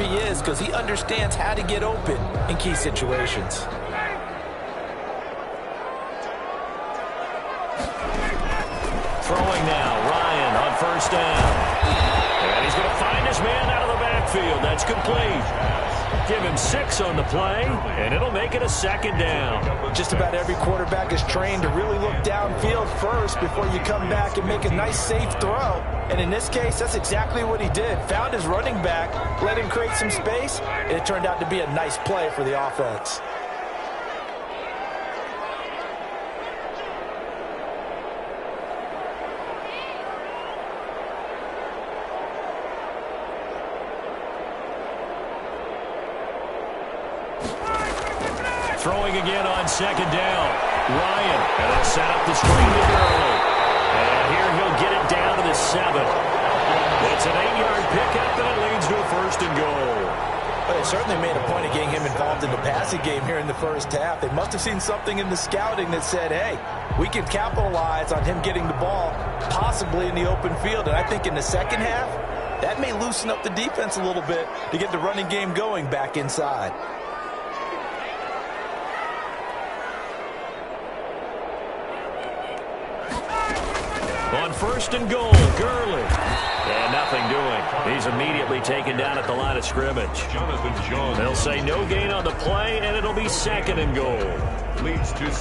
he is because he understands how to get open in key situations. Throwing now, Ryan on first down. And he's going to find his man out of the backfield. That's complete. Give him 6 on the play, and it'll make it a second down. Just about every quarterback is trained to really look downfield first before you come back and make a nice, safe throw. And in this case, that's exactly what he did. Found his running back, let him create some space, and it turned out to be a nice play for the offense. Throwing again on second down. Ryan, and they'll set up the screen to Gurley. And here he'll get it down to the 7. It's an 8-yard pickup, and it leads to a first and goal. But they certainly made a point of getting him involved in the passing game here in the first half. They must have seen something in the scouting that said, hey, we can capitalize on him getting the ball, possibly in the open field. And I think in the second half, that may loosen up the defense a little bit to get the running game going back inside. On first and goal, Gurley. And nothing doing. He's immediately taken down at the line of scrimmage. They'll say no gain on the play, and it'll be second and goal.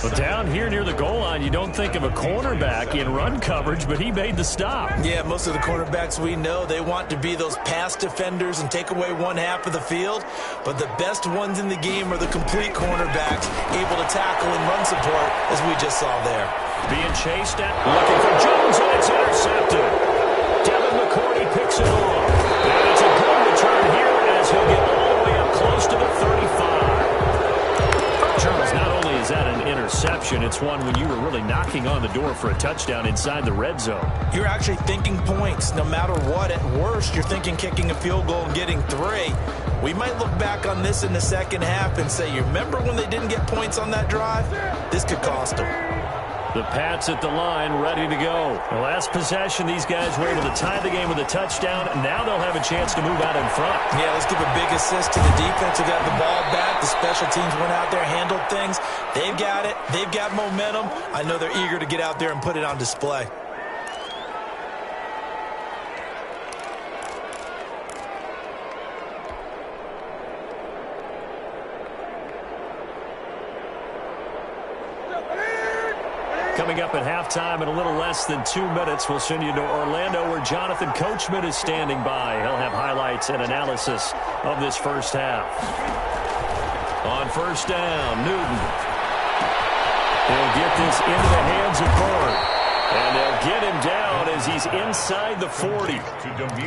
But down here near the goal line, you don't think of a cornerback in run coverage, but he made the stop. Yeah, most of the cornerbacks we know, they want to be those pass defenders and take away one half of the field. But the best ones in the game are the complete cornerbacks, able to tackle and run support, as we just saw there. Being chased at, looking for Jones, and it's intercepted. Devin McCourty picks it off. And it's a good return here as he'll get all the way up close to the 35. Charles, not only is that an interception, it's one when you were really knocking on the door for a touchdown inside the red zone. You're actually thinking points no matter what. At worst, you're thinking kicking a field goal and getting 3. We might look back on this in the second half and say, you remember when they didn't get points on that drive? This could cost them. The Pats at the line, ready to go. The last possession, these guys were able to tie the game with a touchdown, and now they'll have a chance to move out in front. Yeah, let's give a big assist to the defense who got the ball back. The special teams went out there, handled things. They've got it. They've got momentum. I know they're eager to get out there and put it on display. Coming up at halftime in a little less than 2 minutes, we'll send you to Orlando where Jonathan Coachman is standing by. He'll have highlights and analysis of this first half. On first down, Newton. He'll get this into the hands of Bird. And they'll get him down as he's inside the 40.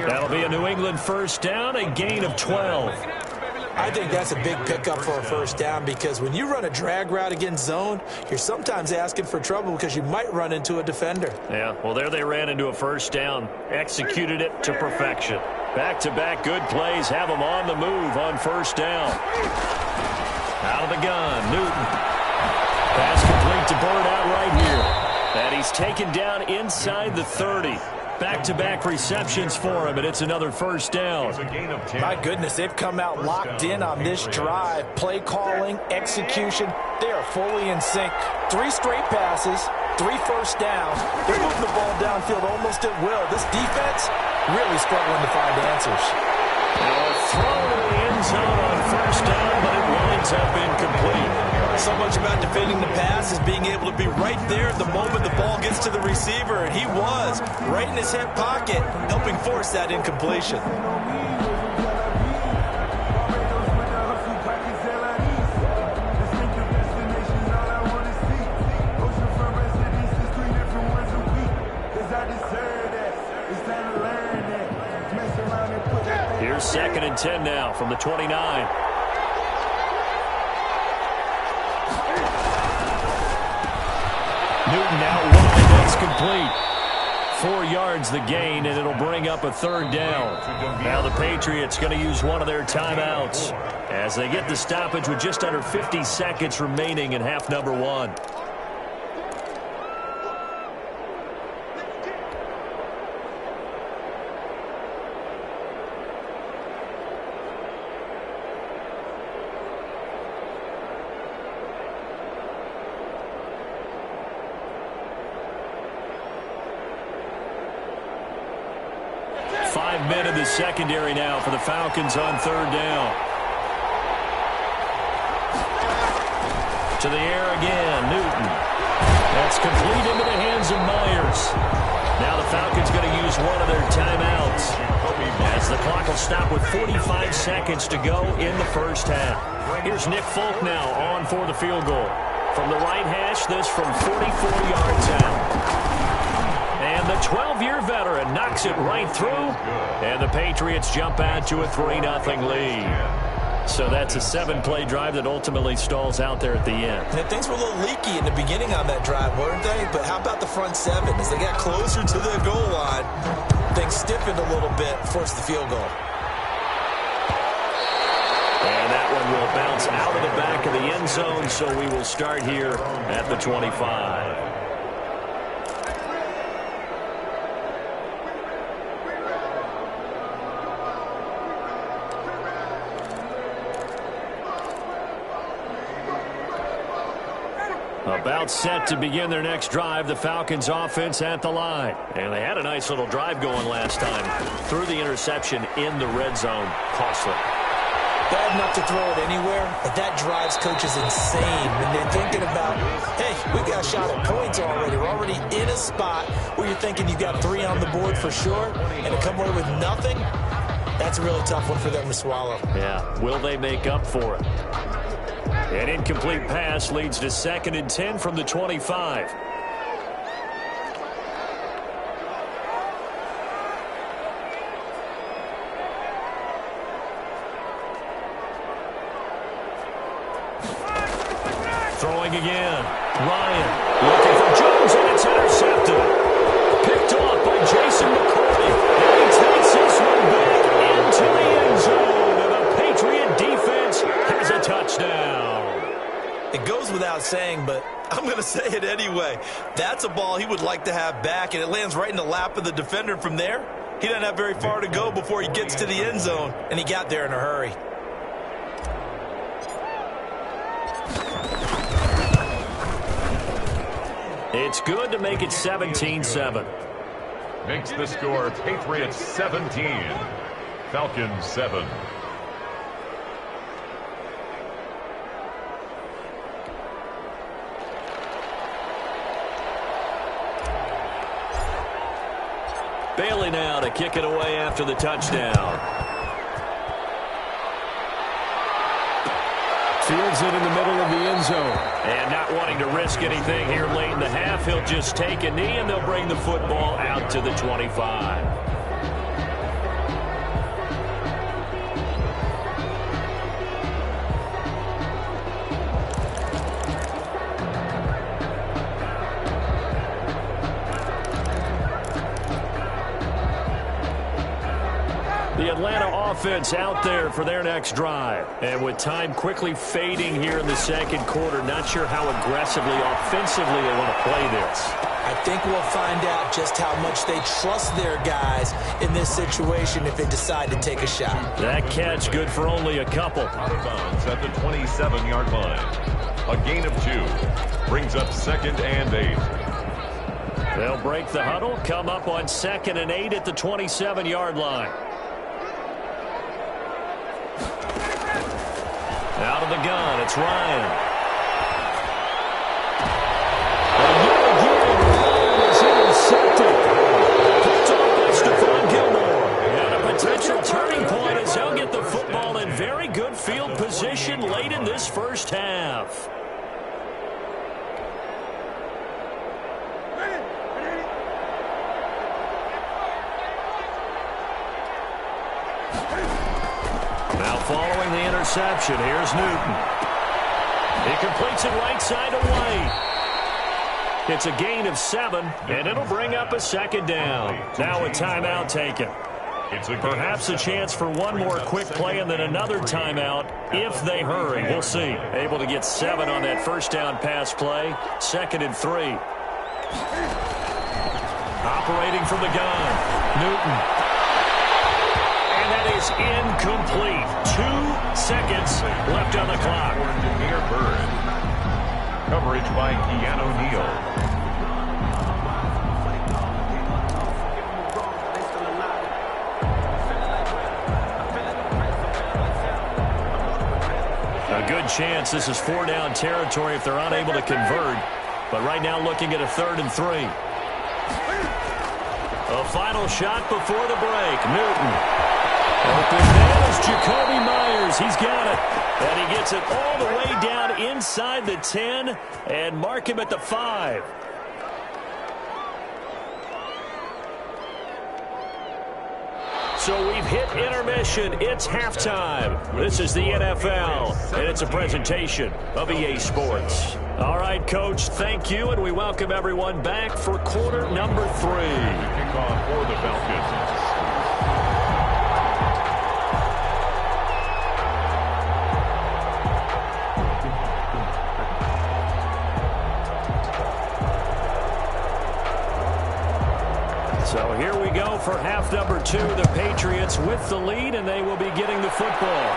That'll be a New England first down, a gain of 12. I think that's a big pickup for a first down because when you run a drag route against zone, you're sometimes asking for trouble because you might run into a defender. Yeah, well, there they ran into a first down, executed it to perfection. Back-to-back good plays have them on the move on first down. Out of the gun, Newton. Pass complete to Bird out right here. And he's taken down inside the 30. Back-to-back receptions for him, and it's another first down. My goodness, they've come out locked in on this drive. Play calling, execution, they are fully in sync. 3 straight passes, 3 first downs. They're moving the ball downfield almost at will. This defense really struggling to find answers. Throw to the end zone on first down, but it winds up incomplete. So much about defending the pass is being able to be right there at the moment the ball gets to the receiver, and he was right in his hip pocket, helping force that incompletion. Here's 2nd and 10 now from the 29. Newton now wide, that's complete. 4 yards the gain, and it'll bring up a 3rd down. Now the Patriots going to use one of their timeouts as they get the stoppage with just under 50 seconds remaining in half number 1. men in the secondary now for the Falcons on third down. To the air again, Newton. That's complete into the hands of Myers. Now the Falcons going to use one of their timeouts as the clock will stop with 45 seconds to go in the first half. Here's Nick Folk now on for the field goal. From the right hash, this from 44 yards out. And the 12-year veteran knocks it right through. And the Patriots jump out to a 3-0 lead. So that's a 7-play drive that ultimately stalls out there at the end. And things were a little leaky in the beginning on that drive, weren't they? But how about the front seven? As they got closer to the goal line, things stiffened a little bit, forced the field goal. And that one will bounce out of the back of the end zone, so we will start here at the 25. About set to begin their next drive, the Falcons offense at the line. And they had a nice little drive going last time. Threw the interception in the red zone. Costly. Bad enough to throw it anywhere, but that drives coaches insane when they're thinking about, hey, we got a shot at points already. We're already in a spot where you're thinking you got 3 on the board for sure, and to come away with nothing, that's a really tough one for them to swallow. Yeah, will they make up for it? An incomplete pass leads to 2nd and 10 from the 25. Throwing again. Ryan looking for Jones, and it's intercepted. Picked off by Jason McCourty. And he takes this one back into the end zone. And the Patriot defense has a touchdown. It goes without saying, but I'm going to say it anyway. That's a ball he would like to have back, and it lands right in the lap of the defender from there. He doesn't have very far to go before he gets to the end zone, and he got there in a hurry. It's good to make it 17-7. Makes the score Patriots 17, Falcons 7. Bailey now to kick it away after the touchdown. Fields it in the middle of the end zone. And not wanting to risk anything here late in the half, he'll just take a knee and they'll bring the football out to the 25. The Atlanta offense out there for their next drive. And with time quickly fading here in the second quarter, not sure how aggressively, offensively they want to play this. I think we'll find out just how much they trust their guys in this situation if they decide to take a shot. That catch good for only a couple. Out of bounds at the 27-yard line. A gain of 2. Brings up 2nd and 8. They'll break the huddle, come up on 2nd and 8 at the 27-yard line. Out of the gun, it's Ryan. And yet again, Ryan is intercepted. Picked off by Stephon Gilmore. And a potential turning point as he'll get the football in very good field position late in this first half. Now following the interception, here's Newton. He completes it right side to White. It's a gain of 7, and it'll bring up a 2nd down. Now a timeout taken. Perhaps a chance for one more quick play and then another timeout if they hurry. We'll see. Able to get 7 on that first down pass play. 2nd and 3. Operating from the gun, Newton. And that is incomplete. 2 seconds left on the clock. Jameer Bird. Coverage by Keanu Neal. A good chance this is 4-down territory if they're unable to convert. But right now looking at a 3rd and 3. A final shot before the break. Newton. Open man is Jacoby Myers. He's got it. And he gets it all the way down inside the 10 and mark him at the 5. So we've hit intermission. It's halftime. This is the NFL, and it's a presentation of EA Sports. All right, Coach, thank you, and we welcome everyone back for quarter number 3. Kickoff for the Falcons. So here we go for half number 2. The Patriots with the lead, and they will be getting the football.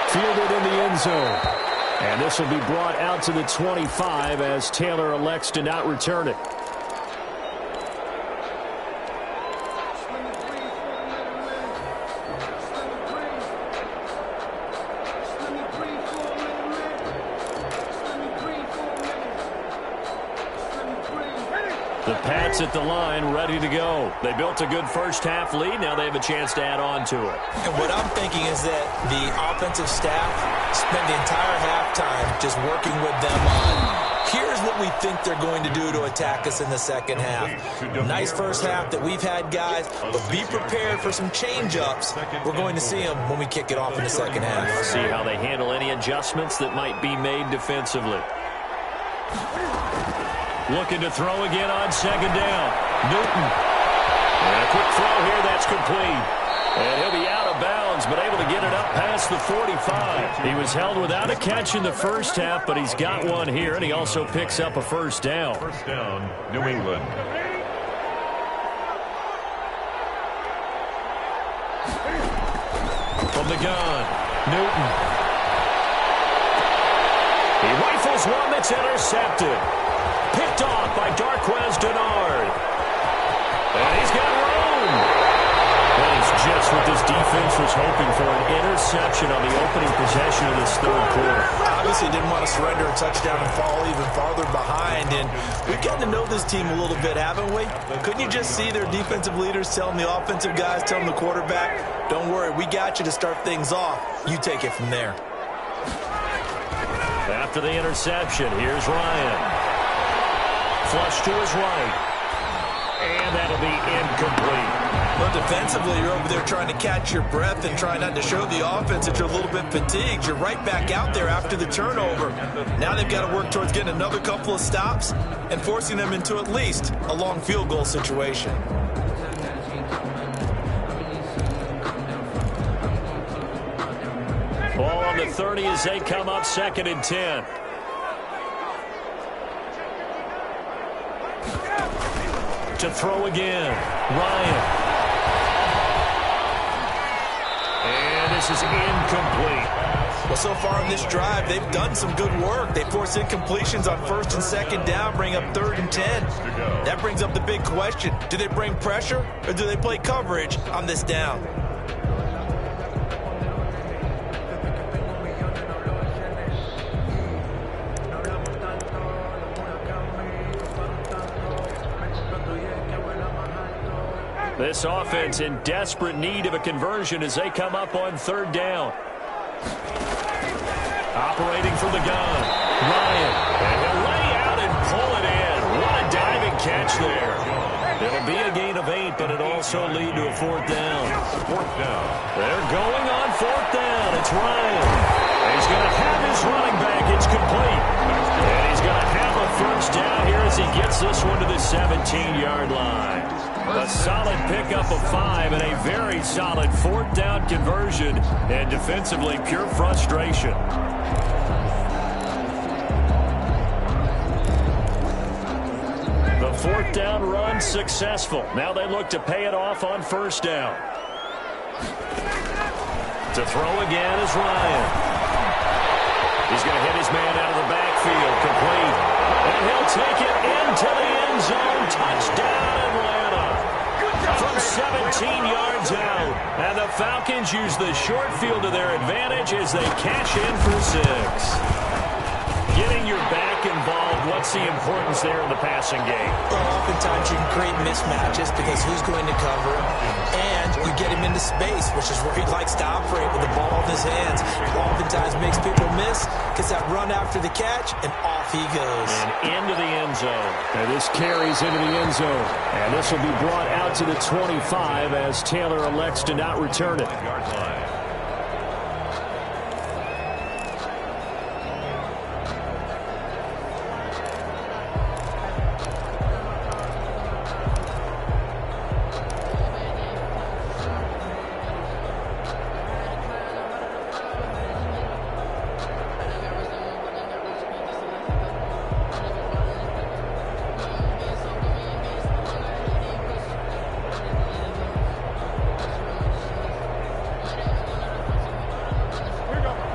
Fielded in the end zone. And this will be brought out to the 25 as Taylor elects to not return it. The Pats at the line, ready to go. They built a good first-half lead. Now they have a chance to add on to it. And what I'm thinking is that the offensive staff spent the entire halftime just working with them on, here's what we think they're going to do to attack us in the second half. Nice first half that we've had, guys, but be prepared for some change-ups. We're going to see them when we kick it off in the second half. See how they handle any adjustments that might be made defensively. Looking to throw again on second down. Newton. And a quick throw here, that's complete. And he'll be out of bounds, but able to get it up past the 45. He was held without a catch in the first half, but he's got one here, and he also picks up a first down. First down, New England. From the gun, Newton. He rifles one that's intercepted. Picked off by Darquez Denard. And he's got room. That is just what this defense was hoping for, an interception on the opening possession of this third quarter. Obviously didn't want to surrender a touchdown and fall even farther behind. And we've gotten to know this team a little bit, haven't we? Couldn't you just see their defensive leaders telling the offensive guys, telling the quarterback, don't worry, we got you to start things off. You take it from there. After the interception, here's Ryan. Flush to his right. And that'll be incomplete. Well, defensively, you're over there trying to catch your breath and try not to show the offense that you're a little bit fatigued. You're right back out there after the turnover. Now they've got to work towards getting another couple of stops and forcing them into at least a long field goal situation. Ball on the 30 as they come up 2nd and 10. To throw again, Ryan. And this is incomplete. Well, so far in this drive, they've done some good work. They force incompletions on 1st and 2nd down, bring up 3rd and 10. That brings up the big question. Do they bring pressure or do they play coverage on this down? This offense in desperate need of a conversion as they come up on 3rd down. Operating from the gun, Ryan. And he'll lay out and pull it in. What a diving catch there. It'll be a gain of 8, but it'll also lead to a 4th down. 4th down. They're going on 4th down. It's Ryan. And he's going to have his running back. It's complete. And he's going to have a first down here as he gets this one to the 17-yard line. A solid pickup of 5 and a very solid 4th down conversion, and defensively pure frustration. The 4th down run successful. Now they look to pay it off on 1st down. To throw again is Ryan. He's going to hit his man out of the backfield, complete. And he'll take it into the end zone. Touchdown, Atlanta. from 17 yards out. And the Falcons use the short field to their advantage as they cash in for 6. Getting your back involved, what's the importance there in the passing game? Well, oftentimes you can create mismatches because who's going to cover him, and you get him into space, which is where he likes to operate with the ball in his hands. Oftentimes makes people miss, gets that run after the catch, and off he goes. And into the end zone. And this carries into the end zone. And this will be brought out to the 25 as Taylor elects to not return it. Yard line.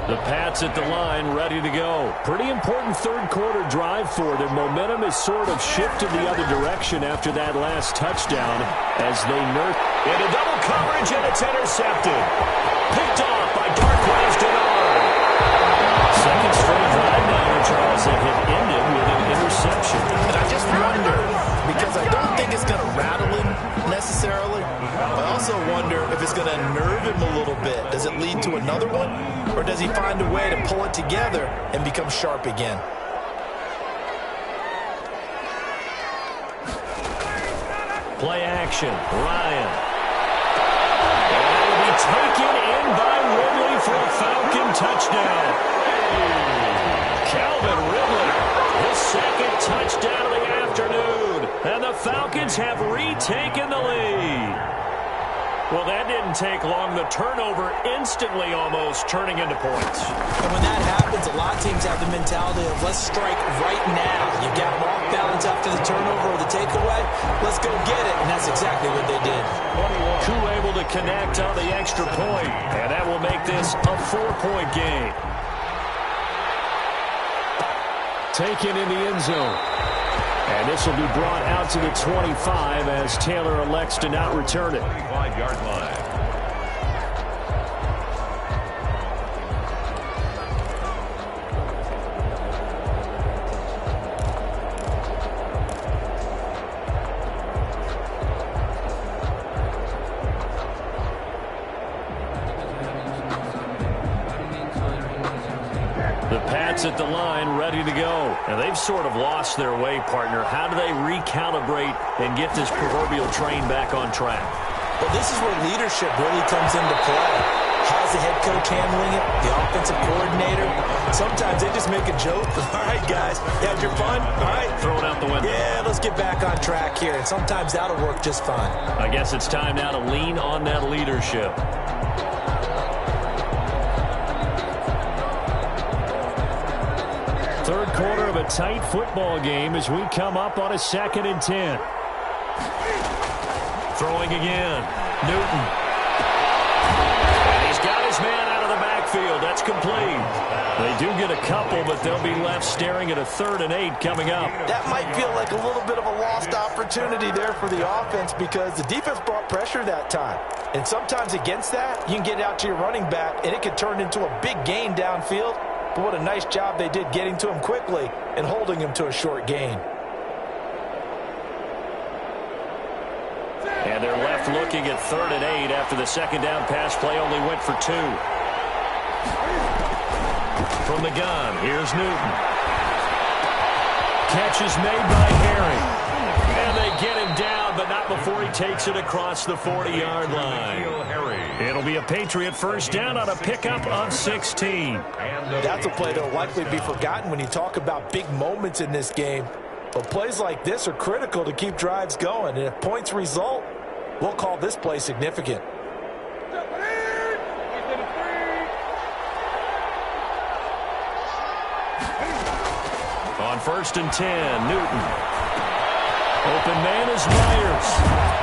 The Pats at the line, ready to go. Pretty important third-quarter drive for them. Momentum has sort of shifted the other direction after that last touchdown as they into double coverage, and it's intercepted. Picked off by Darqueze Dennard. Second straight drive now, Charles, that had ended with an interception. And I just wonder, because I don't think it's going to rattle him necessarily, I also wonder if it's going to nerve him a little bit. Does it lead to another one? Or does he find a way to pull it together and become sharp again? Play action. Ryan. And it will be taken in by Ridley for a Falcon touchdown. Calvin Ridley, his second touchdown of the afternoon. And the Falcons have retaken the lead. Well, that didn't take long. The turnover instantly almost turning into points. And when that happens, a lot of teams have the mentality of let's strike right now. You've got them off balance after the turnover or the takeaway. Let's go get it. And that's exactly what they did. Who able to connect on the extra point. And that will make this a 4-point game. Taken in the end zone. And this will be brought out to the 25 as Taylor elects to not return it. 25-yard line. The Pats at the line, ready to go. And they've sort of lost their way, partner. How do they recalibrate and get this proverbial train back on track? Well, this is where leadership really comes into play. How's the head coach handling it? The offensive coordinator? Sometimes they just make a joke. All right, guys, you had your fun? All right. Throw it out the window. Yeah, let's get back on track here. And sometimes that'll work just fine. I guess it's time now to lean on that leadership. Third quarter of a tight football game as we come up on a 2nd and 10. Throwing again. Newton. And he's got his man out of the backfield. That's complete. They do get a couple, but they'll be left staring at a 3rd and 8 coming up. That might feel like a little bit of a lost opportunity there for the offense because the defense brought pressure that time. And sometimes against that, you can get out to your running back, and it can turn into a big gain downfield. But what a nice job they did getting to him quickly and holding him to a short gain. And they're left looking at 3rd and 8 after the second down pass play only went for 2. From the gun, here's Newton. Catch is made by Harry. And they get him down, but not before he takes it across the 40-yard line. It'll be a Patriot first down on a pickup of 16. That's a play that will likely be forgotten when you talk about big moments in this game. But plays like this are critical to keep drives going. And if points result, we'll call this play significant. On 1st and 10, Newton. Open man is Myers.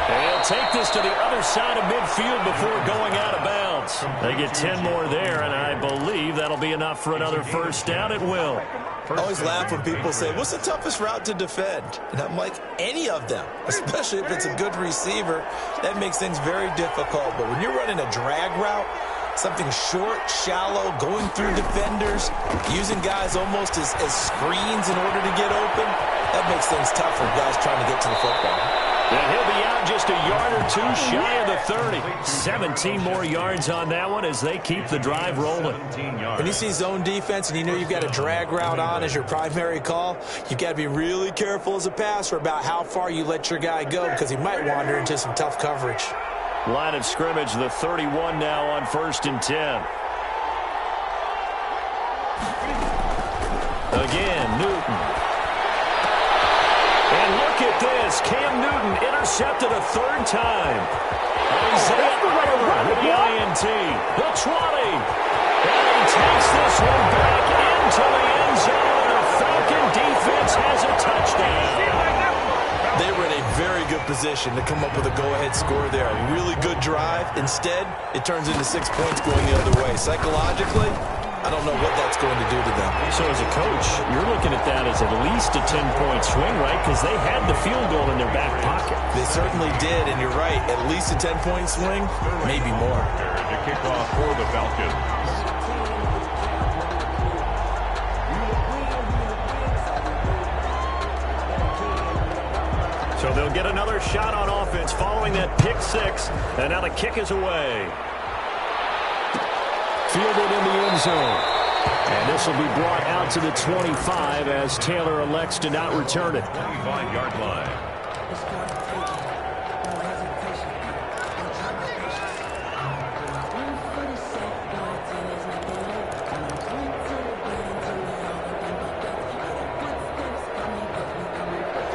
They'll take this to the other side of midfield before going out of bounds. out. They get 10 more there, and I believe that'll be enough for another first down. It will. I always laugh when people say, what's the toughest route to defend? And I'm like, any of them, especially if it's a good receiver. That makes things very difficult. But when you're running a drag route, something short, shallow, going through defenders, using guys almost as screens in order to get open, that makes things tough for guys trying to get to the football. And he'll be out just a yard or two shy of the 30. 17 more yards on that one as they keep the drive rolling. When you see zone defense and you know you've got a drag route on as your primary call, you've got to be really careful as a passer about how far you let your guy go because he might wander into some tough coverage. Line of scrimmage, the 31 now on 1st and 10. Again, Newton. And look at this. Cam Newton intercepted a 3rd time. Isaiah Oliver with the INT. The 20. And he takes this one back into the end zone. The Falcon defense has a touchdown. They were in a very good position to come up with a go-ahead score there. A really good drive. Instead, it turns into 6 points going the other way. Psychologically, I don't know what that's going to do to them. So as a coach, you're looking at that as at least a 10-point swing, right? Because they had the field goal in their back pocket. They certainly did, and you're right. At least a 10-point swing, maybe more. The kickoff for the Falcons. So they'll get another shot on offense following that pick 6, and now the kick is away. Fielded in the end zone. And this will be brought out to the 25 as Taylor elects to not return it. 25-yard line.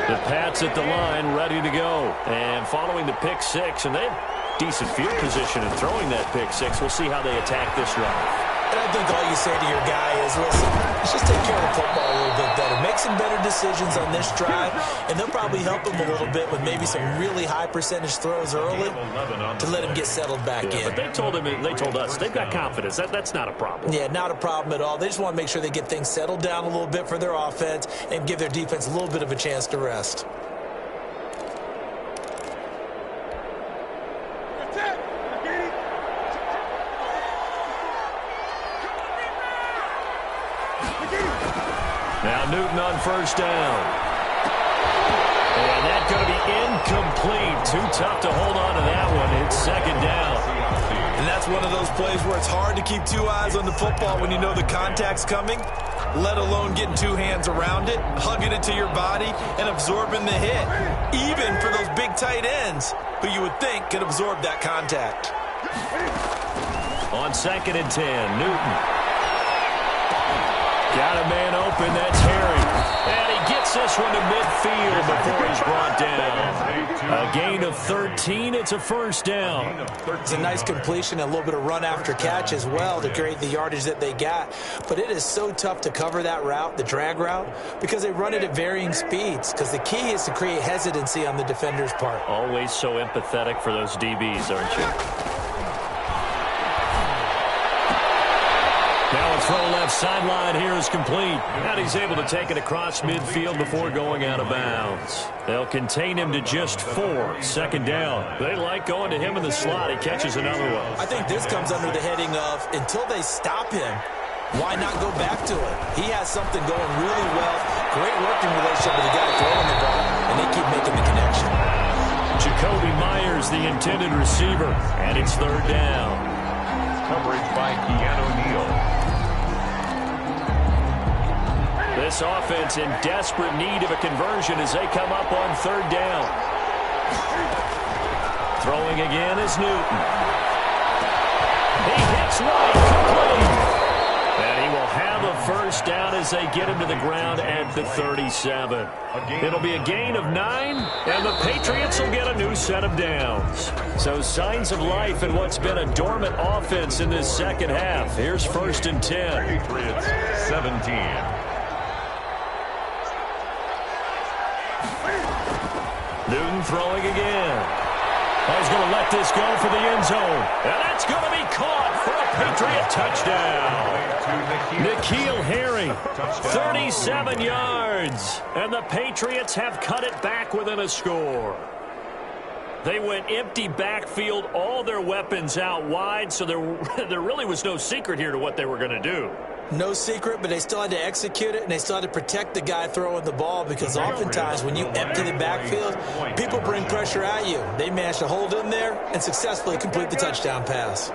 The Pats at the line, ready to go. And following the pick 6, and they have decent field position in throwing that pick 6. We'll see how they attack this drive. And I think all you say to your guy is, listen, let's just take care of the football a little bit better. Make some better decisions on this drive, and they'll probably help him a little bit with maybe some really high percentage throws early to let him get settled back in. But they told us they've got confidence. That's not a problem. Yeah, not a problem at all. They just want to make sure they get things settled down a little bit for their offense and give their defense a little bit of a chance to rest. Now Newton on 1st down. And that's going to be incomplete. Too tough to hold on to that one. It's 2nd down. And that's one of those plays where it's hard to keep 2 eyes on the football when you know the contact's coming, let alone getting 2 hands around it, hugging it to your body, and absorbing the hit. Even for those big tight ends who you would think could absorb that contact. On 2nd and 10, Newton. Got a man open, that's Harry. And he gets this one to midfield before he's brought down. A gain of 13, it's a 1st down. It's a nice completion, a little bit of run after catch as well to create the yardage that they got. But it is so tough to cover that route, the drag route, because they run it at varying speeds. Because the key is to create hesitancy on the defender's part. Always so empathetic for those DBs, aren't you? Now a throw left sideline here is complete. And he's able to take it across midfield before going out of bounds. They'll contain him to just 4. 2nd down. They like going to him in the slot. He catches another one. I think this comes under the heading of, until they stop him, why not go back to it? He has something going really well. Great working relationship with the guy throwing the ball, and they keep making the connection. Jacoby Myers, the intended receiver, and it's 3rd down. Coverage by Keanu Neal. This offense in desperate need of a conversion as they come up on 3rd down. Throwing again is Newton. He hits right, complete. And he will have a 1st down as they get him to the ground at the 37. It'll be a gain of 9, and the Patriots will get a new set of downs. So signs of life in what's been a dormant offense in this 2nd half. Here's 1st and 10. Patriots 17. Newton throwing again. He's going to let this go for the end zone. And that's going to be caught for a Patriot touchdown. N'Keal Harry, 37 yards. And the Patriots have cut it back within a score. They went empty backfield, all their weapons out wide, so there really was no secret here to what they were going to do. No secret, but they still had to execute it, and they still had to protect the guy throwing the ball, because oftentimes when you empty the backfield, people bring pressure at you. They managed to hold in there and successfully complete the touchdown pass.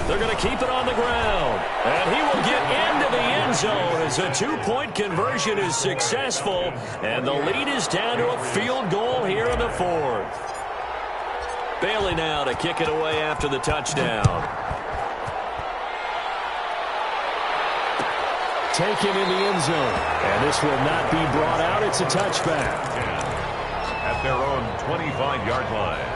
They're going to keep it on the ground. And he will get into the end zone as a two-point conversion is successful. And the lead is down to a field goal here in the fourth. Bailey now to kick it away after the touchdown. Taken in the end zone. And this will not be brought out. It's a touchback. At their own 25-yard line.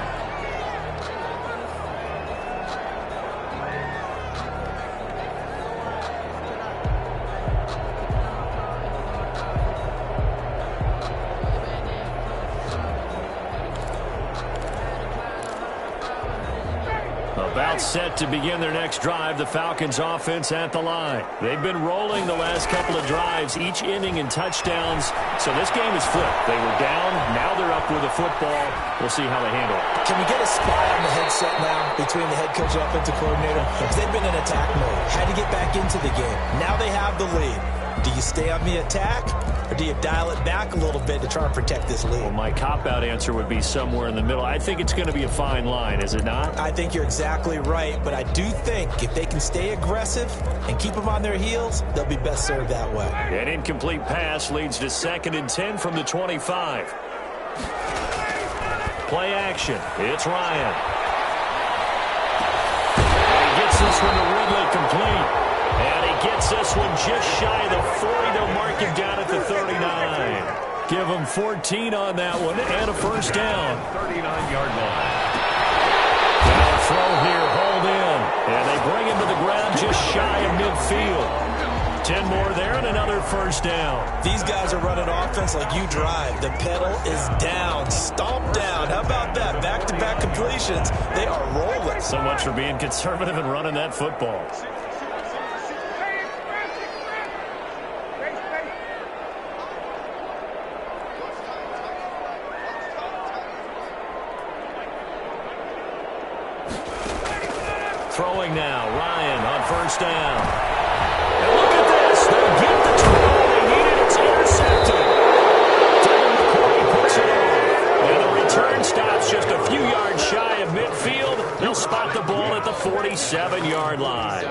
About set to begin their next drive, the Falcons offense at the line. They've been rolling the last couple of drives, each inning in touchdowns. So this game is flipped. They were down, now they're up with the football. We'll see how they handle it. Can we get a spy on the headset now between the head coach and offensive coordinator? Because they've been in attack mode. Had to get back into the game. Now they have the lead. Do you stay on the attack, or do you dial it back a little bit to try and protect this lead? Well, my cop-out answer would be somewhere in the middle. I think it's going to be a fine line, is it not? I think you're exactly right, but I do think if they can stay aggressive and keep them on their heels, they'll be best served that way. An incomplete pass leads to 2nd and 10 from the 25. Play action. It's Ryan. And he gets this one to Ridley complete. And he gets this one just shy of the 40. They'll mark him down at the 39. Give him 14 on that one and a first down. 39-yard line. Now a throw here, hold in. And they bring him to the ground just shy of midfield. 10 more there and another first down. These guys are running offense like you drive. The pedal is down, stomp down. How about that? Back-to-back completions. They are rolling. So much for being conservative and running that football. Throwing now, Ryan on first down. And look at this. They get the throw they needed. It's intercepted. Devin McCourty puts it on. And the return stops just a few yards shy of midfield. They'll spot the ball at the 47-yard line.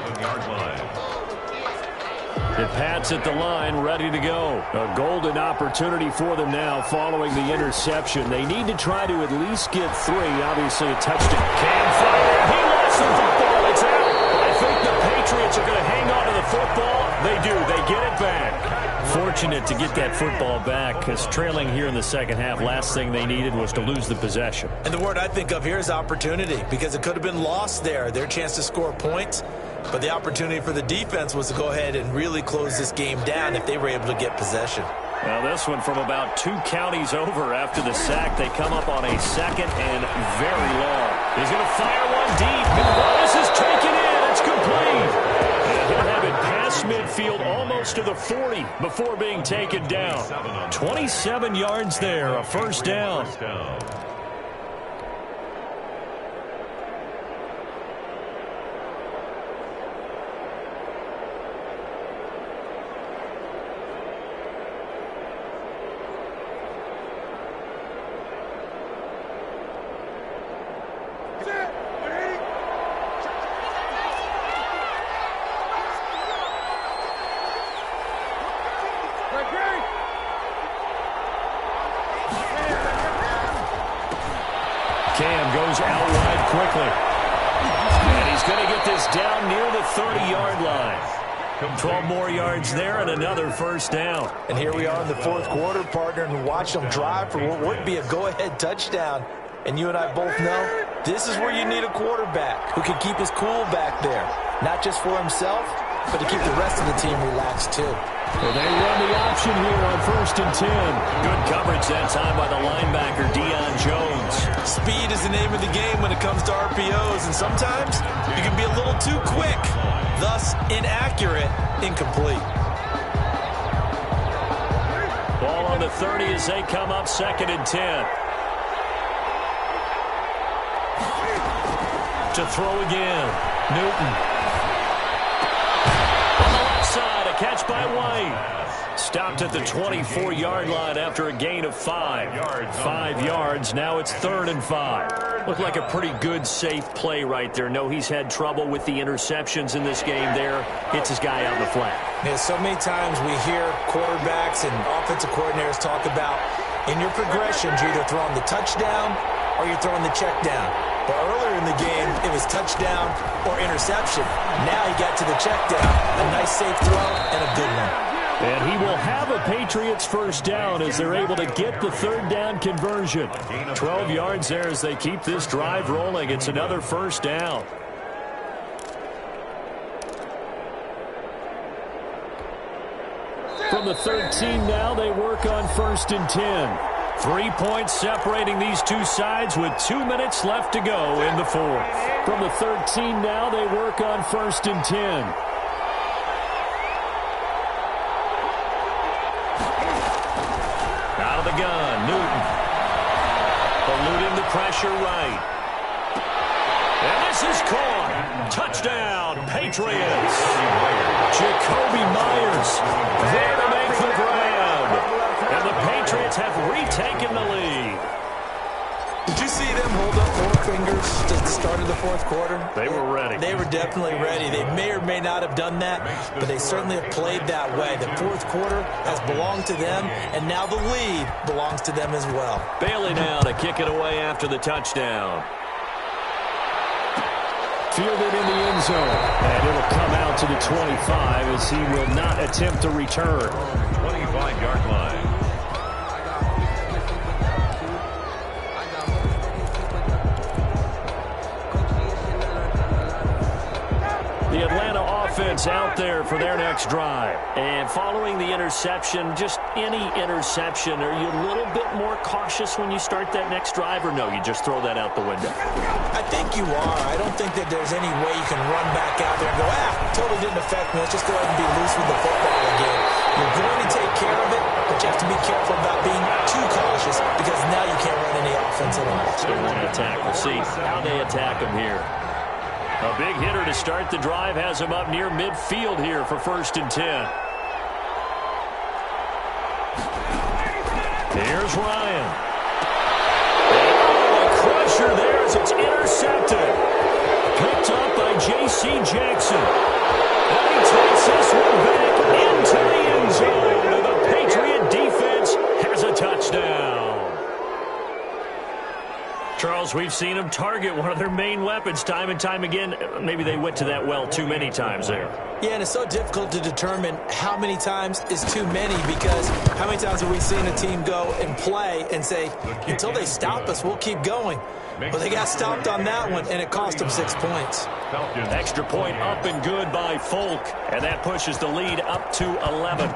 The Pats at the line, ready to go. A golden opportunity for them now following the interception. They need to try to at least get 3. Obviously a touchdown. Can fire. He lost the football. It's out. I think the Patriots are going to hang on to the football. They do. They get it back. Fortunate to get that football back, because trailing here in the second half, last thing they needed was to lose the possession. And the word I think of here is opportunity, because it could have been lost there. Their chance to score points. But the opportunity for the defense was to go ahead and really close this game down if they were able to get possession. Now this one from about 2 counties over after the sack. They come up on a 2nd and very long. He's going to fire one deep. And this is taken in. It's complete. And he'll have it past midfield almost to the 40 before being taken down. 27 yards there, a first down. Cam goes out wide quickly. And he's going to get this down near the 30-yard line. 12 more yards there and another first down. And here we are in the fourth quarter, partner, and watch them drive for what would be a go-ahead touchdown. And you and I both know this is where you need a quarterback who can keep his cool back there. Not just for himself, but to keep the rest of the team relaxed too. Well, they run the option here on 1st and 10. Good coverage that time by the linebacker, Deion Jones. Speed is the name of the game when it comes to RPOs, and sometimes you can be a little too quick, thus inaccurate, incomplete. Ball on the 30 as they come up 2nd and 10. To throw again, Newton. On the left side, a catch by White. Stopped at the 24-yard line after a gain of 5. 5 yards, now it's 3rd and 5. Looked like a pretty good, safe play right there. No, he's had trouble with the interceptions in this game there. Hits his guy out in the flat. Yeah, so many times we hear quarterbacks and offensive coordinators talk about in your progressions, you're either throwing the touchdown or you're throwing the check down. But earlier in the game, it was touchdown or interception. Now he got to the check down. A nice safe throw and a good one. And he will have a Patriots first down as they're able to get the 3rd down conversion. 12 yards there as they keep this drive rolling. It's another first down. From the 13 now, they work on 1st and 10. 3 points separating these two sides with 2 minutes left to go in the 4th. From the 13 now, they work on 1st and 10. Out of the gun, Newton. Eluding the pressure right. And this is caught. Touchdown, Patriots. Jacoby Myers there to make the grab. And the Patriots have retaken the lead. Did you see them hold up 4 fingers at the start of the 4th quarter? They were ready. They were definitely ready. They may or may not have done that, but they certainly have played that way. The 4th quarter has belonged to them, and now the lead belongs to them as well. Bailey now to kick it away after the touchdown. Fielded in the end zone, and it'll come out to the 25 as he will not attempt to return. 25-yard line. The Atlanta offense out there for their next drive. And following the interception, just any interception, are you a little bit more cautious when you start that next drive, or no, you just throw that out the window? I think you are. I don't think that there's any way you can run back out there and go, totally didn't affect me. Let's just go ahead and be loose with the football again. You're going to take care of it, but you have to be careful about being too cautious because now you can't run any offense at all. Still want to attack. We'll see how they attack him here. A big hitter to start the drive has him up near midfield here for 1st and 10. Here's Ryan. Oh, a crusher there as it's intercepted. Picked up by J.C. Jackson. And he takes this one back into the end zone. And the Patriot defense has a touchdown. Charles, we've seen them target one of their main weapons time and time again. Maybe they went to that well too many times there. Yeah, and it's so difficult to determine how many times is too many because how many times have we seen a team go and play and say, until they stop us, we'll keep going. But they got stopped on that one, and it cost them 6 points. Extra point up and good by Folk, and that pushes the lead up to 11.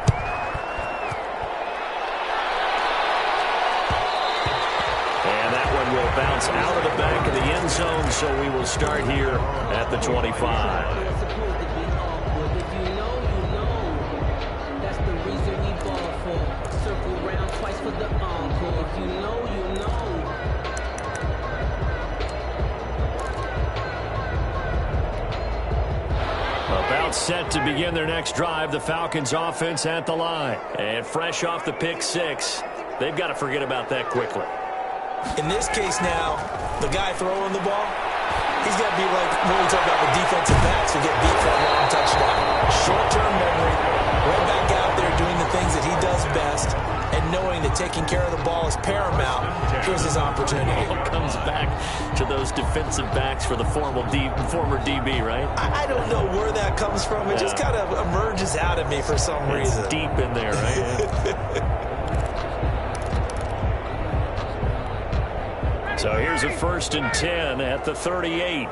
Will bounce out of the back of the end zone, so we will start here at the 25. About set to begin their next drive, the Falcons offense at the line. And fresh off the pick 6, they've got to forget about that quickly. In this case now, the guy throwing the ball, he's got to be like when we talk about the defensive backs who get beat for a long touchdown. Short-term memory, right back out there doing the things that he does best, and knowing that taking care of the ball is paramount. Here's his opportunity. It comes back to those defensive backs for the former DB, right? I don't know where that comes from. It just kind of emerges out of me for some reason. It's deep in there, right? So here's a 1st and 10 at the 38.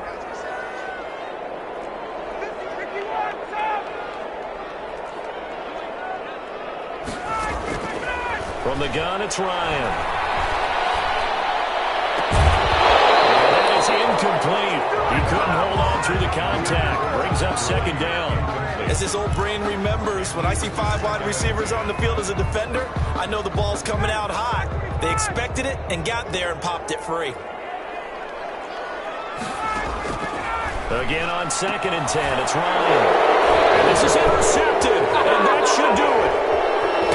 From the gun, it's Ryan. That is incomplete. He couldn't hold on through the contact. Brings up second down. As his old brain remembers, when I see 5 wide receivers on the field as a defender, I know the ball's coming out high. They expected it and got there and popped it free. Again on 2nd and 10, it's Ryan. And this is intercepted, and that should do it.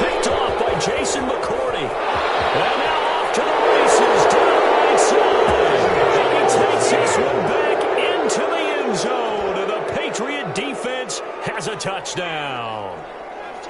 Picked off by Jason McCourty. And now off to the races down the right side. And he takes this one back into the end zone. And the Patriot defense has a touchdown.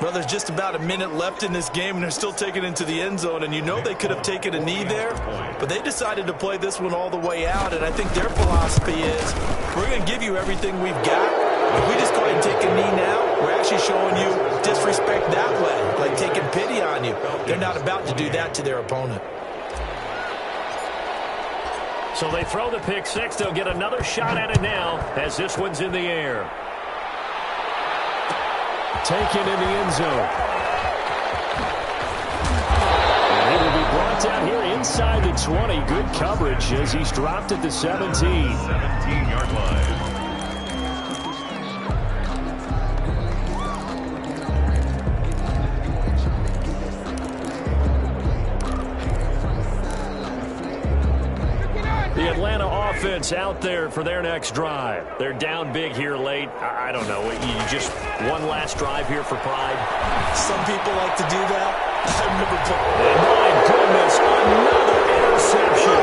Well, there's just about a minute left in this game, and they're still taking it into the end zone. And you know they could have taken a knee there, but they decided to play this one all the way out. And I think their philosophy is, we're going to give you everything we've got. If we just go ahead and take a knee now, we're actually showing you disrespect that way, like taking pity on you. They're not about to do that to their opponent. So they throw the pick six. They'll get another shot at it now as this one's in the air. Taken in the end zone. And he will be brought down here inside the 20. Good coverage as he's dropped at the 17. 17-yard line. The Atlanta offense out there for their next drive. They're down big here late. I don't know. You just one last drive here for pride. Some people like to do that. I remember And my goodness, another interception.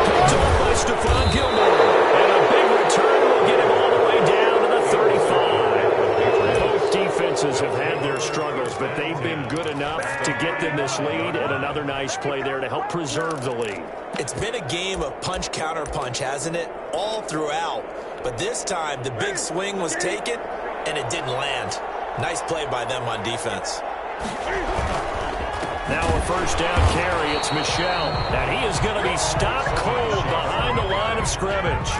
Picked off by Stephon Gilmore. And a big return will get him all the way down to the 35. Both defenses have had their struggles, but they've been good enough to get them this lead, and another nice play there to help preserve the lead. It's been a game of punch-counter-punch, hasn't it? All throughout. But this time, the big swing was taken, and it didn't land. Nice play by them on defense. Now a first down carry. It's Michel. And he is going to be stopped cold behind the line of scrimmage.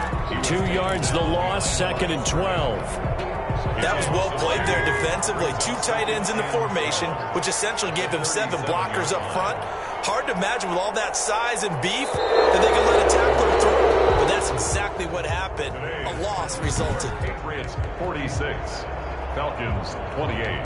2 yards the loss, 2nd and 12. That was well played there defensively. 2 tight ends in the formation, which essentially gave them 7 blockers up front. Hard to imagine with all that size and beef that they could let a tackler through. But that's exactly what happened. A loss resulted. Patriots 46, Falcons 28.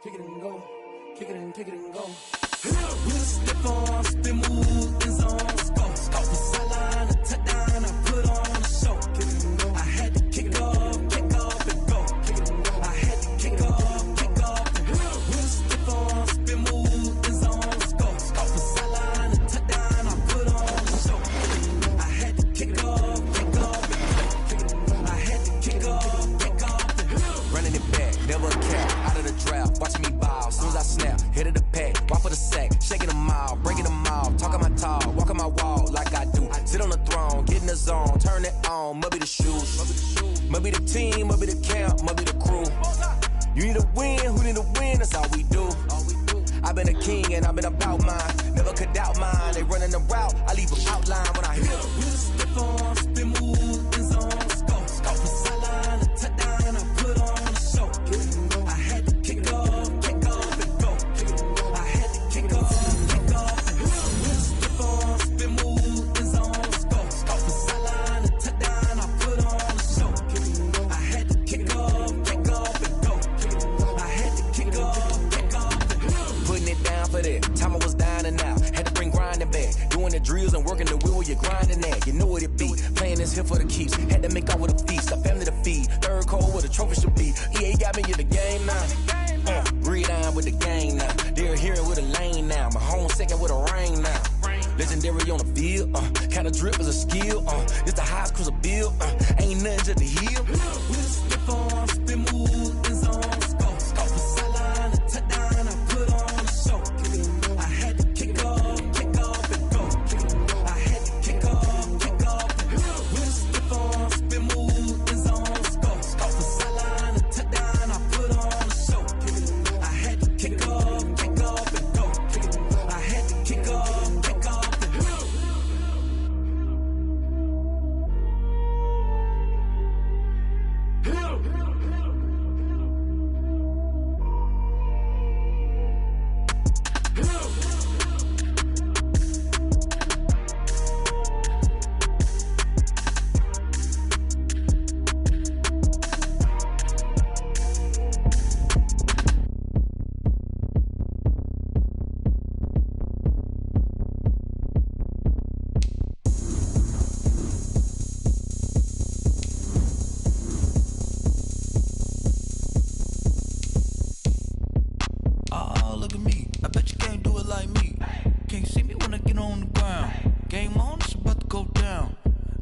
kick it and go, kick it and go. We'll step on, spin, move, in zone, go. Off the sideline, a touchdown, I put on a show. Kick it and go. I had to kick off and go. Kick it and go. I had to kick off and go. We'll step on, spin, move, in zone, go. Off the sideline, a touchdown, I put on a show. I had to kick off and go. I had to kick off and go. Running it back, never a cap, out of the draft, watching me ball. Soon as I snap, hit of the pack, walk for the sack, shaking them all, breaking them all, talking my talk, walking my wall like I do. Sit on the throne, get in the zone, turn it on, must be the shoes, must be the team, must be the camp, must be the crew. You need a win, who need a win, that's all we do. I've been a king and I've been about mine, never could doubt mine. They running the route, I leave them outline when I hit them. We'll step on, spin, move, in zone, go. Off the sideline, a touchdown, I put on a show. I had to kick off and go. I had to kick off and go. We'll step on, spin, move, in zone, go. Off the sideline, a touchdown, I put on a show. I had to kick off and go. I had to kick off and go. Putting it down for that, time I was down and out, had to bring grinding back, doing the drills and working the wheel where you're grinding at, you know what it be, playing this here for the keeps, had to make out with a feast, a family to feed, third cold where the trophy should be, EA got me in the game now, breathe on with the game now, they're hearing with a lane now, my home second with a rain now, legendary on the field, kind of drip is a skill, it's the highest cruiser bill, ain't nothing just to heal. We'll step on, spin, move, in zone, go. Off the sideline, a touchdown, I put on a show. I had to kick off and go. I had to kick off and go. We'll step on, spin, move, in zone, go. Off the sideline, a touchdown, I put on a show. I had to kick off and go. I had to kick off and go. Oh, look at me. I bet you can't do it like me. Can't see me when I get on the ground. Game on, it's about to go down.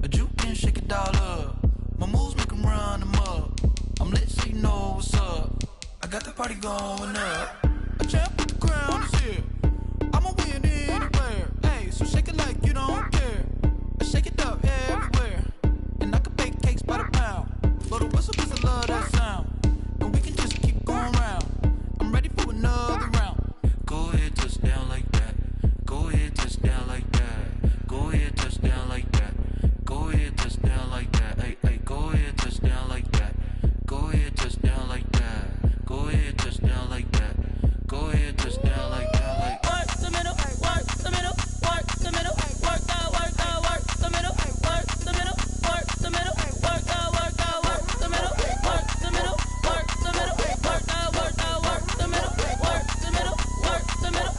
A juke can shake it all up. My moves make 'em run them up. I'm lit so you know what's up. I got the party going up. A champ with the crown is here. I'ma win anywhere. Hey, so shake it like you don't care. I shake it up everywhere. And I can bake cakes by the pound. Blow the whistle 'cause I love that sound. And we can just keep going round. I'm ready for another round. Go ahead, touch down like that. Go ahead, touch down like that. Go ahead, touch down like that. Go ahead, touch down like that. Hey, hey, go ahead, touch down like that. Go ahead, touch down like that. Go ahead, touch down like that. Go ahead, touch down like that. Like work the middle, work the middle, work the middle, work the middle, work the middle, work the middle, work the middle, work the middle, work the middle, work the middle, work the middle, work the middle,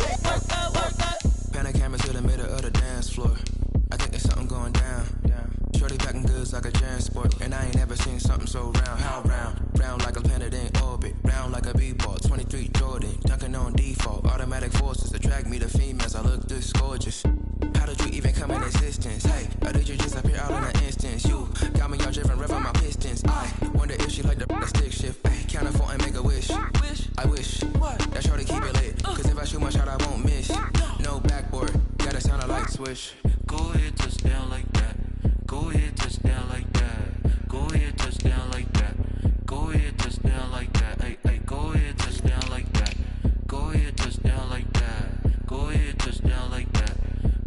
work the. pan the camera to the middle of the dance floor. I think there's something going down. Shorty packing goods like a transport, and I ain't never seen something so round. How round? Round like a planet in orbit, round like a b-ball. 23 Jordan, dunking on default. Automatic forces attract me to females. I look this gorgeous. How did you even come in existence? Hey, or did you just appear out in an instance? You got me all driven, revving my pistons. I wonder if she like the stick shift. Hey, count it 4 and make a wish. I wish that shorty keep it lit. Cause if I shoot my shot, I won't miss. No backboard, gotta sound a light switch. Go ahead, touch down like that. Go ahead, touch down like that. Go ahead, touch down like that. Go ahead, touch down like that. Hey, hey, go ahead, touch down like that. Go ahead, touch down like that. Go ahead, touch down like that.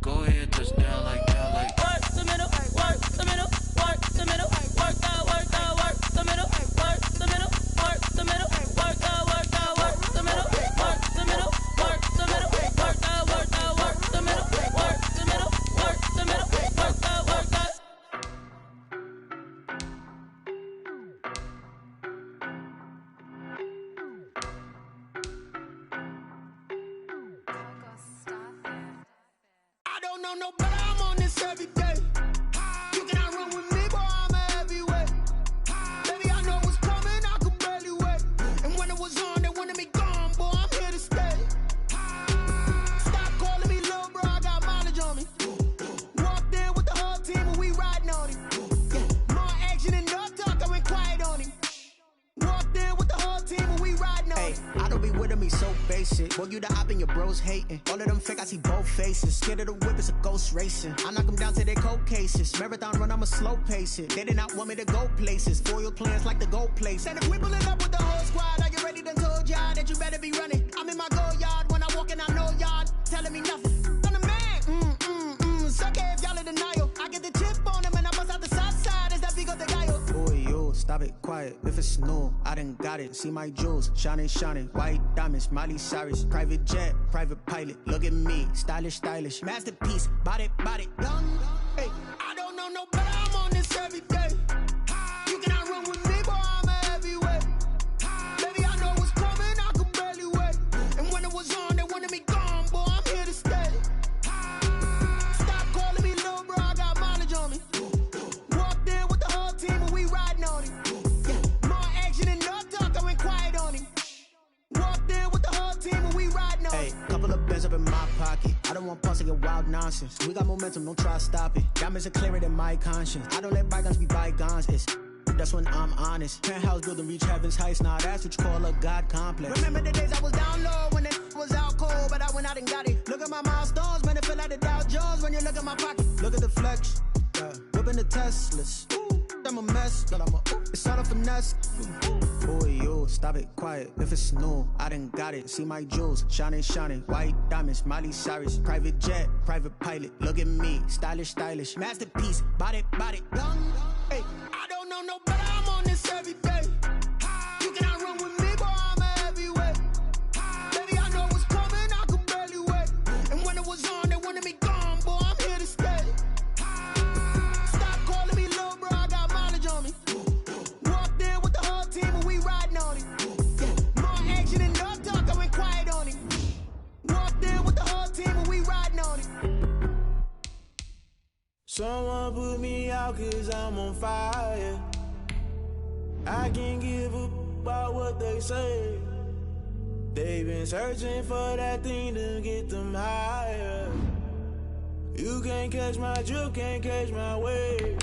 Go ahead, touch down like that. Like Work the middle, work the middle, work the middle, work the middle, work the middle, work the middle, work the middle, work the middle, work the middle, work the middle, work the middle, work the middle, work the middle, work the middle, work the. know no better, I'm on this every day. You cannot run with me, boy, I'm a heavyweight. Baby, I know what's coming, I could barely wait. And when it was on, they wanted me gone, boy, I'm here to stay. Stop calling me little bro, I got mileage on me. Walked in with the whole team and we riding on him. Yeah, more action and no talk, I went quiet on him. Walked in with the whole team and we riding on him. I don't be with him, he's so basic. Boy, you the op and your bros hating. All of them fake, I see both faces. Scared of the whip, it's a ghost racing. I knock them down to their cold cases. Marathon run, I'ma slow pace it. They did not want me to go places. Foil plans like the gold place. And if we pulling up with the whole squad, I get ready to told y'all that you better be running. I'm in my go yard when I walk in, I know y'all telling me nothing. I'm the man, suck it if y'all in denial. I get the chip on him and I bust out the south side. Is that Vigo de Gallo? Boy, yo, stop it, quiet. If it's new, I done got it. See my jewels, shining, shining. White diamonds, Miley Cyrus. Private jet, private pilot. Look at me, stylish, stylish. Masterpiece, body, young. Hey, I don't know no better, I'm on this every day. You cannot run with me, boy, I'm a heavyweight. Baby, I know what's coming, I could barely wait. And when it was on, they wanted me gone, boy, I'm here to stay. Stop calling me little bro, I got mileage on me. Walked in with the whole team and we riding on him. Yeah, more action and no talk, I went quiet on him. Walked in with the whole team and we riding on him. Hey, couple of bands up in my pocket. I don't want pause to get wild nonsense. We got momentum, don't try to stop it. Diamonds are clearer than my conscience. I don't let bygones be bygones. That's when I'm honest. Penthouse building reach heaven's heights. Now that's what you call a God complex. Remember the days I was down low when it was out cold, but I went out and got it. Look at my milestones, man, it feel like the Dow Jones when you look at my pocket. Look at the flex, whipping the Teslas. I'm a mess, but it's all a finesse. Boy, yo, stop it, quiet. If it's new, I done got it. See my jewels, shining, shining. White diamonds, Miley Cyrus. Private jet, private pilot. Look at me, stylish, stylish. Masterpiece, body, young. Hey, I don't know no better, I'm on this every day. You cannot run with me, boy, I'm a heavyweight. Baby, I know what's coming, I could barely wait. And when it was on, they wanted me gone, boy, I'm here to stay. Stop calling me little bro, I got mileage on me. Walked in with the whole team and we riding on him. Yeah, more action and no talk, I went quiet on him. Walked in with the whole team and we riding on him. Someone put me out cause I'm on fire. I can't give up about what they say. They've been searching for that thing to get them higher. You can't catch my drift, can't catch my wave.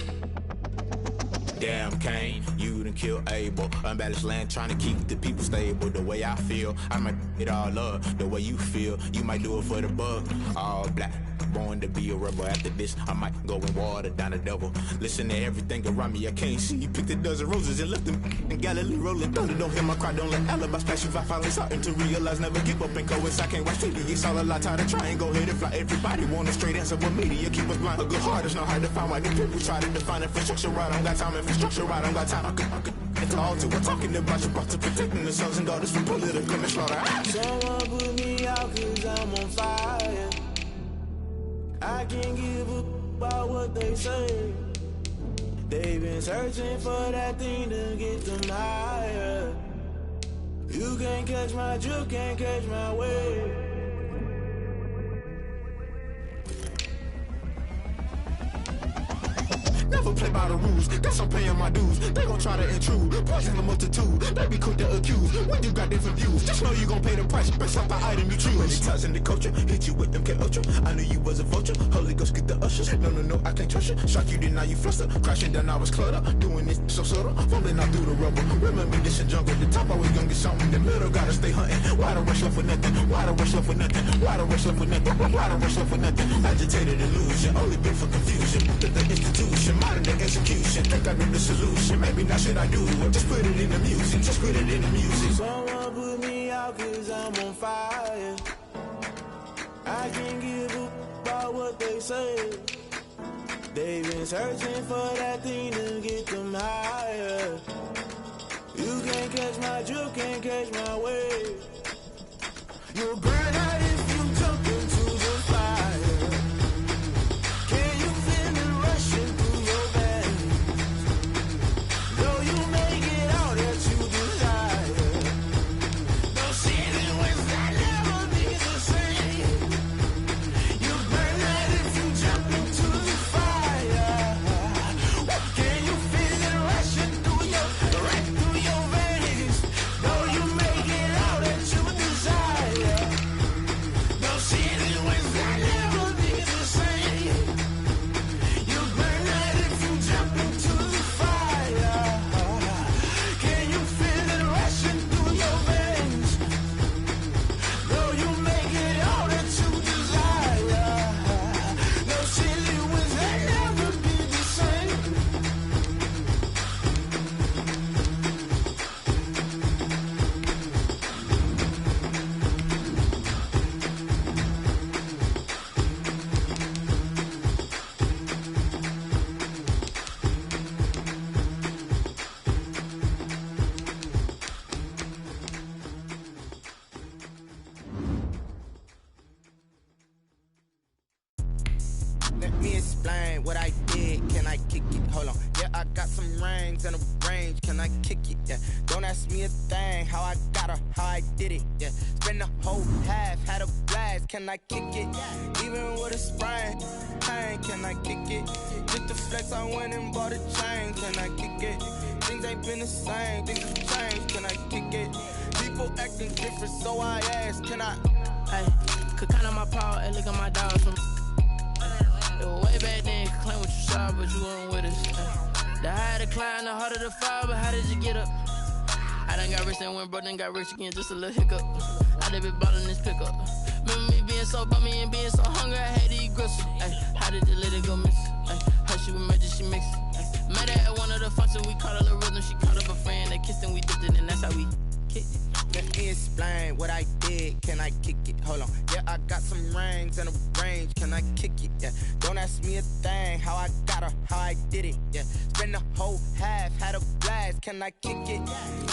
Damn Kane, you done killed Abel. Unbalanced land trying to keep the people stable. The way I feel, I might it all up. The way you feel, you might do it for the buck. All black, born to be a rebel. After this, I might go and water down the devil. Listen to everything around me, I can't see. Picked a dozen roses and left them in Galilee rolling thunder. Don't hear my cry, don't let alibis pass you. I finally starting to realize, never give up and coincide. I can't watch TV, it's all a lot. Tired of trying, go ahead and fly. Everybody want a straight answer, but media keep us blind. A good heart is not hard to find. Why the people try to define infrastructure right? I don't got time, infrastructure right, I don't got time. I could it's all to. We're talking about you, brought to protecting the sons and daughters from political and slaughter. Someone put me out cause I'm on fire. I can't give up about what they say. They've been searching for that thing to get them higher. You can't catch my drift, can't catch my wave. Never play by the rules, guess I'm paying my dues. They gon' try to intrude, poison the multitude. They be quick to accuse, when you got different views. Just know you gon' pay the price, based off the item you choose. Many times in the culture, hit you with them K-Ultra. I knew you was a vulture, Holy Ghost get the ushers. No, I can't trust you. Shock you, then now you fluster. Crashing down, I was cluttered. Doing this so subtle, falling out through the rubble. Remember this in jungle, the top I was young and something. The middle gotta stay hunting. Why the rush left for nothing? Why the rush left for nothing? Why the rush left for nothing? Why the rush left for nothing? Agitated illusion, only been for confusion. The institution, modern day execution. Think I know the solution. Maybe not should I do it? Just put it in the music. Just put it in the music. Someone put me out cause I'm on fire. I can't give up about what they say. They've been searching for that thing to get them higher. You can't catch my drift, can't catch my wave. You'll burn out if you jump into the fire. Can you feel it rushing through your veins? Though you may get all that you desire, no sin was that never be the same. You burn out if you jump. explain what I did? Can I kick it? Hold on. Yeah, I got some rings and a range. Can I kick it? Yeah. Don't ask me a thing. How I got her, how I did it. Yeah. Spend the whole half, had a blast. Can I kick it? Even with a sprain, pain. Can I kick it? Just to flex, I went and bought a chain. Can I kick it? Things ain't been the same. Things have changed. Can I kick it? People acting different, so I ask. Can I? Hey, could count on my power and look at my dogs from. It was way back then, could claim what you saw, but you weren't with us. The higher the climb, the harder the fall, but how did you get up? I done got rich and went broke, then got rich again, just a little hiccup. I done been ballin' this pickup. Remember me being so bummy and being so hungry, I had to eat gristle. How did you let it go miss? How she was magic, she mixed. Met her at one of the functions, we caught a little rhythm. She caught up a friend, they kissed and we dipped it, and that's how we kicked it. Let me explain what I did. Can I kick it? Hold on. Yeah, I got some rings and a range. Can I kick it? Yeah. Don't ask me a thing. How I got her, how I did it. Yeah. Spend the whole half, had a blast. Can I kick it?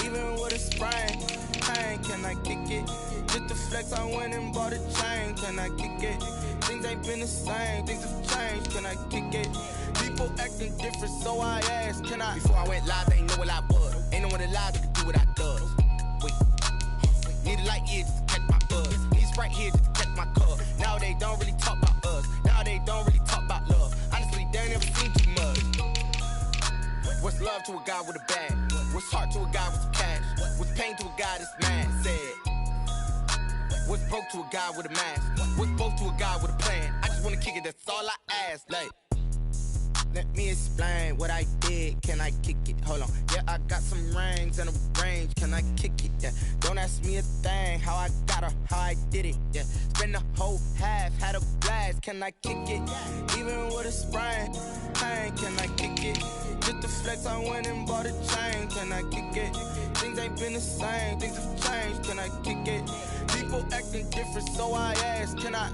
Even with a sprain, pain. Can I kick it? Just to flex, I went and bought a chain. Can I kick it? Things ain't been the same. Things have changed. Can I kick it? People acting different, so I asked. Can I? Before I went live, they ain't know what I was. Ain't no one alive that could do what I does. Wait. Need a light here just to catch my buzz. Need Sprite here just to catch my cup. Now they don't really talk about us. Now they don't really talk about love. Honestly, they ain't never seen too much. What's love to a guy with a bag? What's heart to a guy with some cash? What's pain to a guy that's mad? Said. What's broke to a guy with a mask? What's both to a guy with a plan? I just wanna kick it, that's all I ask. Like, let me explain what I did. Can I kick it? Hold on. Yeah, I got some rings and a range. Can I kick it? Yeah. Don't ask me a thing. How I got her, how I did it. Yeah. Spend the whole half, had a blast. Can I kick it? Even with a sprain, pain. Can I kick it? Just to flex, I went and bought a chain. Can I kick it? Things ain't been the same. Things have changed. Can I kick it? People acting different, so I ask. Can I?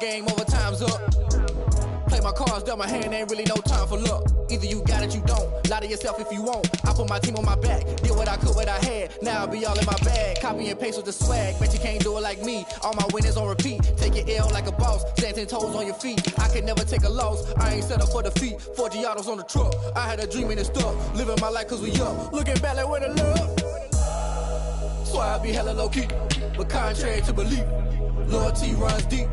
Game over, time's up. Play my cards, dealt my hand, ain't really no time for luck. Either you got it, you don't. Lie to yourself if you won't. I put my team on my back, did what I could, what I had. Now I'll be all in my bag. Copy and paste with the swag. Bet you can't do it like me. All my winners on repeat. Take your L like a boss. Stand 10 toes on your feet. I can never take a loss. I ain't set up for defeat. 4 Giottos on the truck. I had a dream and it's stuck. Living my life cause we up. Looking back like where the love. So I be hella low key. But contrary to belief, loyalty runs deep.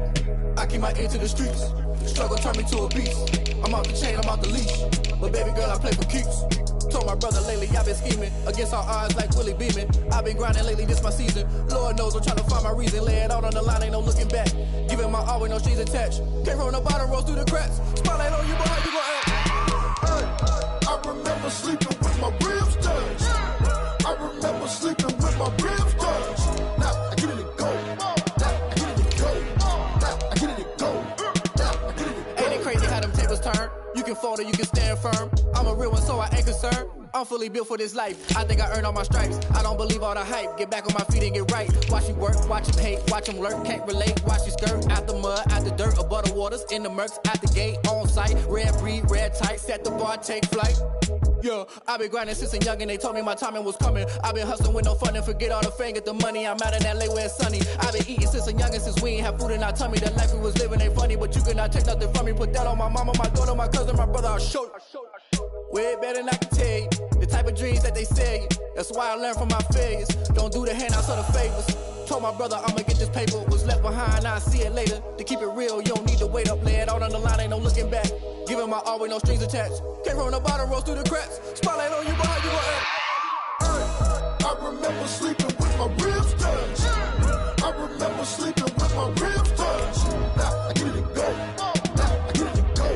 I keep my ear to the streets. Struggle turn me to a beast. I'm off the chain, I'm off the leash. But baby girl, I play for keeps. Told my brother lately, I've been scheming. Against all odds like Willie Beeman. I've been grinding lately, this my season. Lord knows I'm trying to find my reason. Lay it out on the line, ain't no looking back. Giving my all with no strings attached. Came from the bottom, rose through the cracks. Spotlight on you, boy, how you gon' act? I remember sleeping with my ribs touched. I remember sleeping with my ribs touched. Now I get it and go. You can fold or you can stand firm. I'm a real one, so I ain't concerned. I'm fully built for this life. I think I earned all my stripes. I don't believe all the hype. Get back on my feet and get right. Watch you work, watch him hate, watch him lurk. Can't relate, watch you skirt. Out the mud, out the dirt, above the waters, in the murks, out the gate, on site. Red breed, red tight, set the bar, take flight. Yeah, I been grinding since a young and they told me my timing was coming. I been hustling with no fun and forget all the fame, get the money. I'm out in LA where it's sunny. I been eating since a young and since we ain't have food in our tummy. The life we was living ain't funny, but you cannot take nothing from me. Put that on my mama, my daughter, my cousin, my brother, I'll show you. Way better than I can tell you. The type of dreams that they sell you. That's why I learned from my failures. Don't do the handouts or the favors. Told my brother I'ma get this paper. Was left behind, I'll see it later. To keep it real, you don't need to wait up. Lay it out on the line, ain't no looking back. Giving my all with no strings attached. Came from the bottom, rose through the cracks. Spotlight on you, boy, how you gon' act? I remember sleeping with my ribs touched. I remember sleeping with my ribs touched. Now I get it and go. Now I get it and go.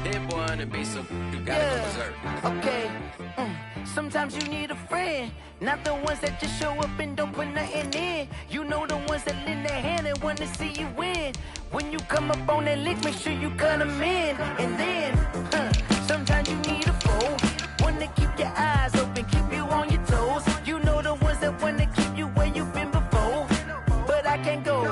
That boy on the beat, so you gotta go berserk. Okay. Sometimes you need a friend, not the ones that just show up and don't put nothing in. You know the ones that lend their hand and want to see you win. When you come up on that lick, make sure you cut them in. And then, sometimes you need a foe, one to keep your eyes open, keep you on your toes. You know the ones that want to keep you where you've been before. But I can't go,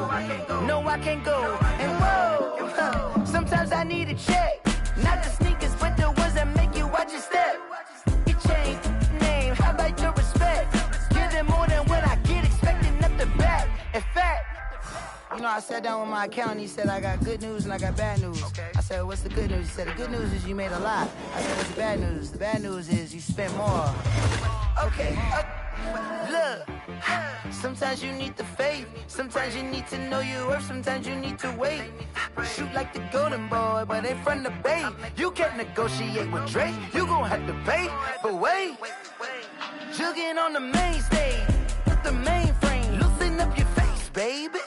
no I can't go. And whoa, sometimes I need a check. Not the sneakers, but the ones that make you watch your step. Your chain, name, how about your respect? Give them more than what I get, expecting up the back. In fact, you know, I sat down with my accountant, he said I got good news and I got bad news. I said, what's the good news? He said, the good news is you made a lot. I said, what's the bad news? The bad news is you spent more. Okay, look, sometimes you need the faith, sometimes you need to know your worth, sometimes you need to wait. Shoot like the golden boy, but ain't from the bay. You can't negotiate with Drake, you gon' have to pay. But wait, jugging on the main stage, with the mainframe, loosen up your face, baby.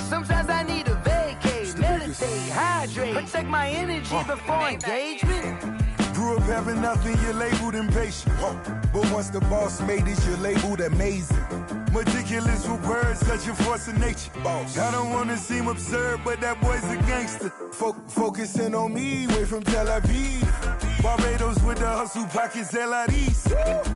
Sometimes I need a vacate, meditate, hydrate, protect my energy before engagement. Grew up having nothing, you're labeled impatient. But once the boss made it, you're labeled amazing. Meticulous with words, such a force of nature. I don't wanna seem absurd, but that boy's a gangster. Focusing on me, way from Tel Aviv. Barbados with the hustle pockets, LIDs.